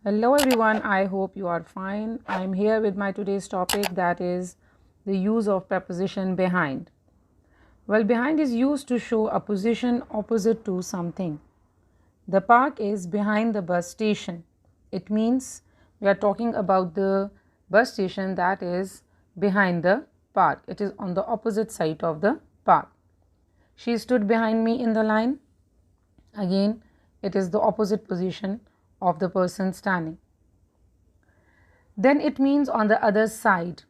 Hello everyone, I hope you are fine. I'm here with my today's topic, that is the use of preposition behind. Well, behind is used to show a position opposite to something. The park is behind the bus station. It means we are talking about the bus station that is behind the park. It is on the opposite side of the park. She stood behind me in the line. Again, it is the opposite position of the person standing. Then it means on the other side.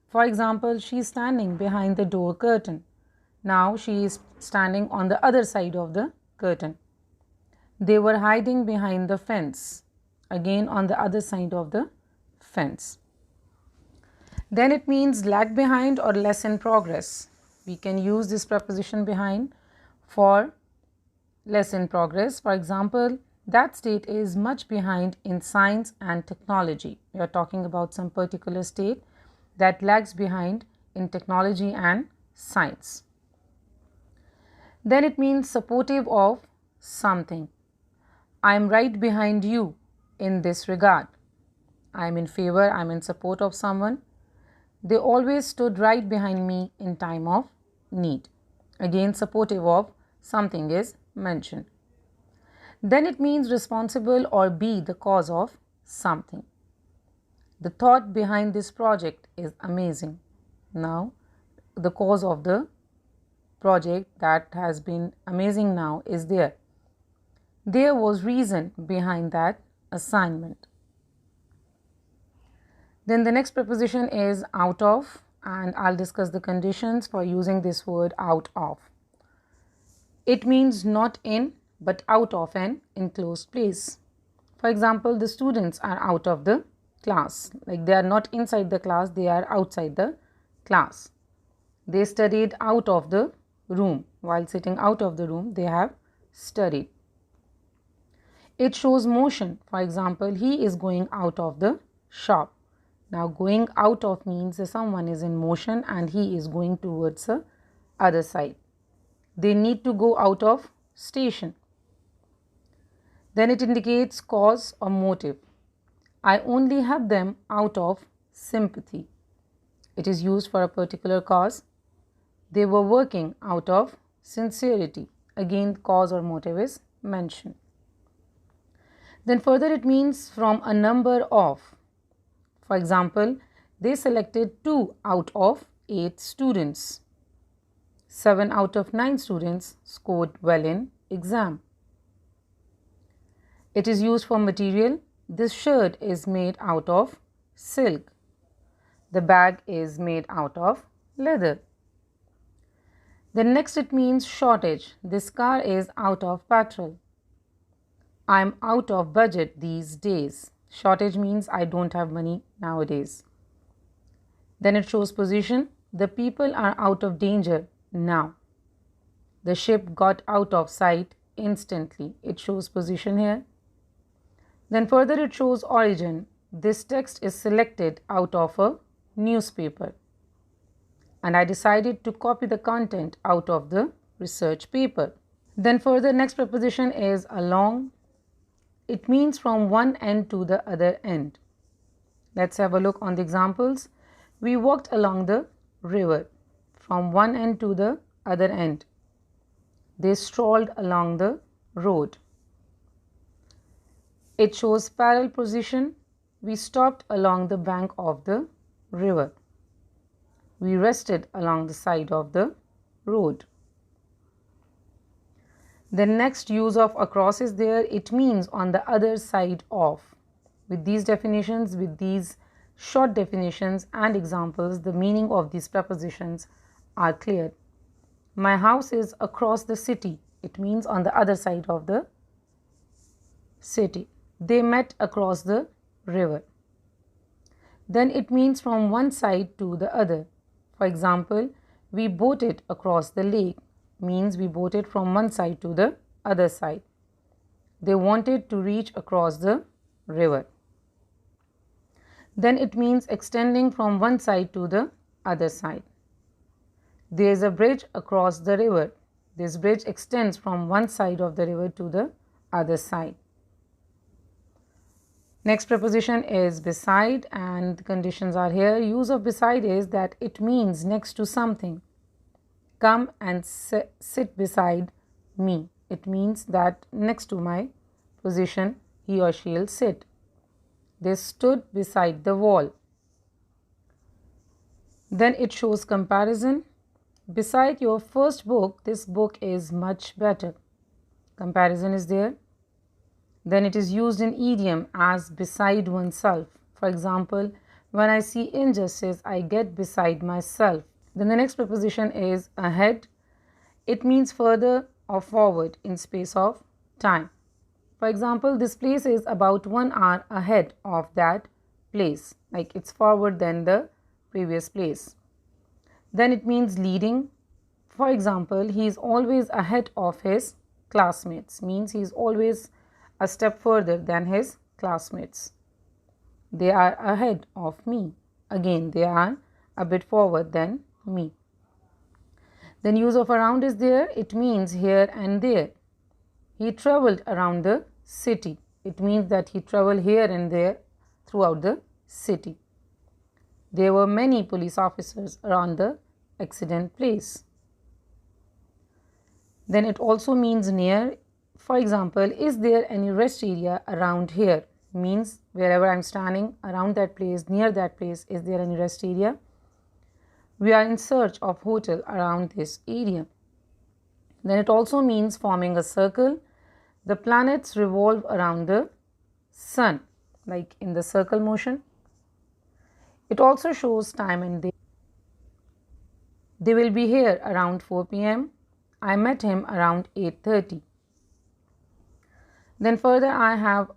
For example, she is standing behind the door curtain. Now she is standing on the other side of the curtain. They were hiding behind the fence. Again, on the other side of the fence. Then it means lag behind or less in progress. We can use this preposition behind for less in progress. For example, that state is much behind in science and technology. We are talking about some particular state that lags behind in technology and science. Then it means supportive of something. I am right behind you in this regard. I am in favor, I am in support of someone. They always stood right behind me in time of need. Again, supportive of something is mentioned. Then it means responsible or be the cause of something. The thought behind this project is amazing. Now, the cause of the project that has been amazing now is there. There was reason behind that assignment. Then the next preposition is out of, and I'll discuss the conditions for using this word out of. It means not in but out of an enclosed place. For example, the students are out of the class. Like they are not inside the class, they are outside the class. They studied out of the room. While sitting out of the room, they have studied. It shows motion. For example, he is going out of the shop. Now, going out of means that someone is in motion and he is going towards the other side. They need to go out of station. Then it indicates cause or motive. I only have them out of sympathy. It is used for a particular cause. They were working out of sincerity. Again, cause or motive is mentioned. Then further it means from a number of. For example, they selected 2 out of 8 students. 7 out of 9 students scored well in exam. It is used for material. This shirt is made out of silk. The bag is made out of leather. Then next it means shortage. This car is out of petrol. I am out of budget these days. Shortage means I don't have money nowadays. Then it shows position. The people are out of danger now. The ship got out of sight instantly. It shows position here. Then further it shows origin. This text is selected out of a newspaper. And I decided to copy the content out of the research paper. Then further next preposition is along. It means from one end to the other end. Let's have a look on the examples. We walked along the river from one end to the other end. They strolled along the road. It shows parallel position. We stopped along the bank of the river. We rested along the side of the road. The next use of across is there. It means on the other side of. With these definitions, with these short definitions and examples, the meaning of these prepositions are clear. My house is across the city. It means on the other side of the city. They met across the river. Then it means from one side to the other. For example, we boated across the lake. Means we boated from one side to the other side. They wanted to reach across the river. Then it means extending from one side to the other side. There is a bridge across the river. This bridge extends from one side of the river to the other side. Next preposition is beside, and the conditions are here. Use of beside is that it means next to something. Come and sit beside me. It means that next to my position he or she will sit. They stood beside the wall. Then it shows comparison. Beside your first book, this book is much better. Comparison is there. Then it is used in idiom as beside oneself. For example, when I see injustice, I get beside myself. Then the next preposition is ahead. It means further or forward in space of time. For example, this place is about 1 hour ahead of that place, like it's forward than the previous place. Then it means leading. For example, he is always ahead of his classmates, means he is always a step further than his classmates. They are ahead of me. Again, they are a bit forward than me. Then use of around is there. It means here and there. He traveled around the city. It means that he traveled here and there throughout the city. There were many police officers around the accident place. Then it also means near. For example, is there any rest area around here? Means wherever I'm standing, around that place, near that place, is there any rest area? We are in search of hotel around this area. Then it also means forming a circle. The planets revolve around the sun, like in the circle motion. It also shows time and day. They will be here around 4 p.m. I met him around 8:30. Then further I have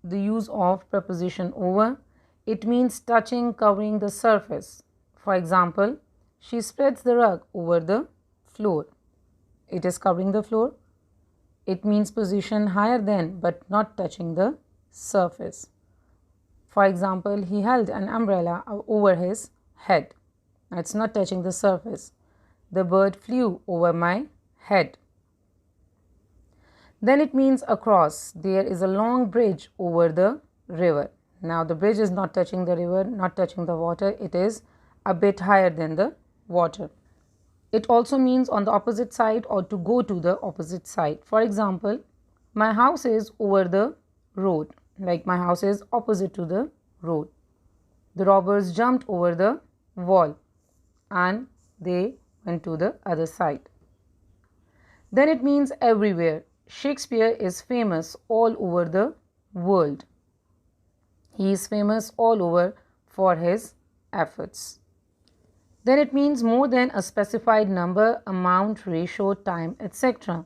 the use of preposition over. It means touching, covering the surface. For example, she spreads the rug over the floor. It is covering the floor. It means position higher than but not touching the surface. For example, he held an umbrella over his head. It's not touching the surface. The bird flew over my head. Then it means across. There is a long bridge over the river. Now the bridge is not touching the river, not touching the water. It is a bit higher than the water. It also means on the opposite side or to go to the opposite side. For example, my house is over the road. Like my house is opposite to the road. The robbers jumped over the wall and they went to the other side. Then it means everywhere. Shakespeare is famous all over the world. He is famous all over for his efforts. Then it means more than a specified number, amount, ratio, time, etc.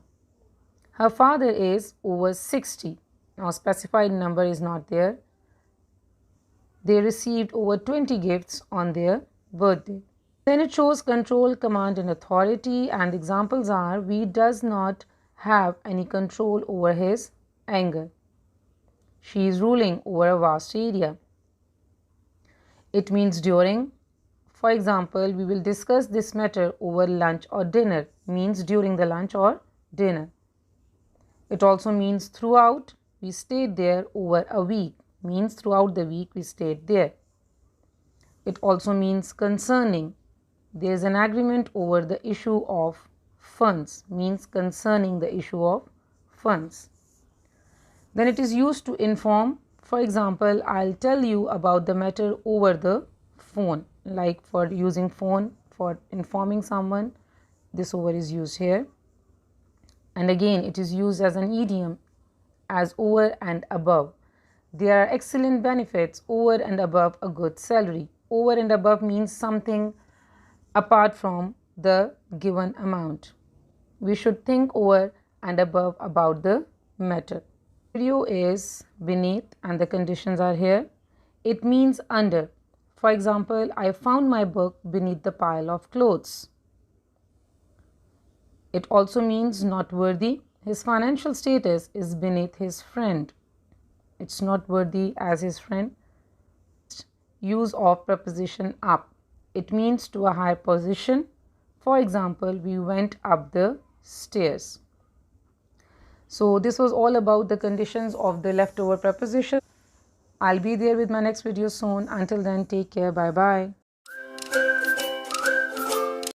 Her father is over 60. Now specified number is not there. They received over 20 gifts on their birthday. Then it shows control, command and authority, and examples are we does not have any control over his anger. She is ruling over a vast area. It means during. For example, we will discuss this matter over lunch or dinner, means during the lunch or dinner. It also means throughout. We stayed there over a week, means throughout the week we stayed there. It also means concerning. There is an agreement over the issue of funds, means concerning the issue of funds. Then it is used to inform. For example, I'll tell you about the matter over the phone. Like for using phone for informing someone, this over is used here. And again, it is used as an idiom as over and above. There are excellent benefits over and above a good salary. Over and above means something apart from the given amount. We should think over and above about the matter. Video is beneath and the conditions are here. It means under. For example, I found my book beneath the pile of clothes. It also means not worthy. His financial status is beneath his friend. It's not worthy as his friend. Use of preposition up. It means to a higher position. For example, we went up the stairs. So this was all about the conditions of the leftover preposition. I'll be there with my next video soon. Until then, take care. Bye bye.